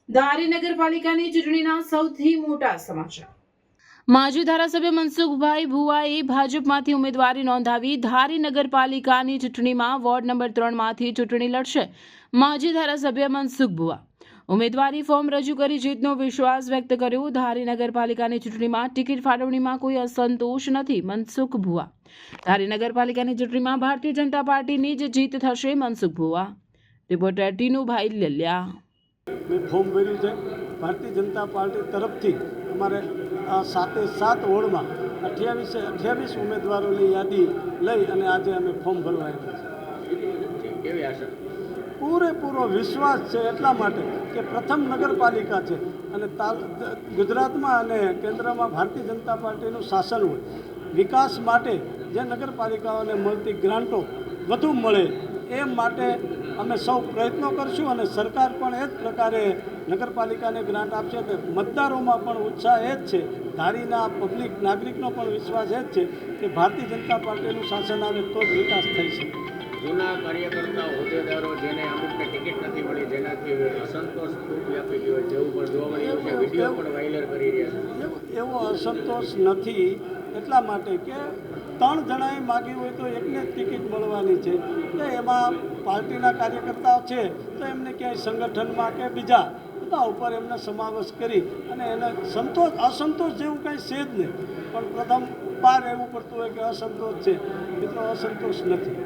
ધારી નગરપાલિકાની ચૂંટણીના સૌથી મોટા સમાચાર। માજી ધારાસભ્ય મનસુખભાઈ ભુવાએ ભાજપમાંથી ઉમેદવારી નોંધાવી। ધારી નગરપાલિકાની ચૂંટણીમાં વોર્ડ નંબર 3 માંથી ચૂંટણી લડશે માજી ધારાસભ્ય મનસુખ ભુવા। ઉમેદવારી ફોર્મ રજૂ કરી જીતનો વિશ્વાસ વ્યક્ત કર્યો। ધારી નગરપાલિકાની ચૂંટણીમાં ટિકિટ ફાળવણીમાં કોઈ અસંતોષ નથી, મનસુખ ભુવા। ધારી નગરપાલિકાની ચૂંટણીમાં ભારતીય જનતા પાર્ટીની જ જીત થશે, મનસુખ ભુવા। રિપોર્ટર ટીનુભાઈ લેલિયા। મેં ફોર્મ ભર્યું છે ભારતીય જનતા પાર્ટી તરફથી। અમારે આ 7 વોર્ડમાં 28 ઉમેદવારોની યાદી લઈ અને આજે અમે ફોર્મ ભરવા આવ્યા છીએ। કેવી આશા? પૂરેપૂરો વિશ્વાસ છે, એટલા માટે કે પ્રથમ નગરપાલિકા છે અને ગુજરાતમાં અને કેન્દ્રમાં ભારતીય જનતા પાર્ટીનું શાસન હોય। વિકાસ માટે જે નગરપાલિકાઓને મળતી ગ્રાન્ટો વધુ મળે એ માટે અમે સૌ પ્રયત્નો કરશું અને સરકાર પણ એ જ પ્રકારે નગરપાલિકાને ગ્રાન્ટ આપશે। કે મતદારોમાં પણ ઉત્સાહ એ જ છે, ધારીના પબ્લિક નાગરિકનો પણ વિશ્વાસ એ જ છે કે ભારતીય જનતા પાર્ટીનું શાસન આવે તો જ વિકાસ થઈ શકે। જૂના કાર્યકર્તા હોદ્દેદારો જેને અમુકને ટિકિટ નથી મળી, જેનાથી અસંતોષ ખૂબ વ્યાપી ગયો, જેવું પણ જોવા મળી રહ્યું છે, વિડીયો પણ વાયરલ કરી રહ્યા છે। એવો અસંતોષ નથી, એટલા માટે કે 3 જણાએ માગી હોય તો એકને જ ટિકિટ મળવાની છે। કે એમાં પાર્ટીના કાર્યકર્તાઓ છે તો એમને ક્યાંય સંગઠનમાં કે બીજા બધા ઉપર એમને સમાવેશ કરી અને એને અસંતોષ જેવું કંઈ છે જ નહીં। પણ પ્રથમ બાર એવું પડતું હોય કે અસંતોષ છે, મિત્રો અસંતોષ નથી।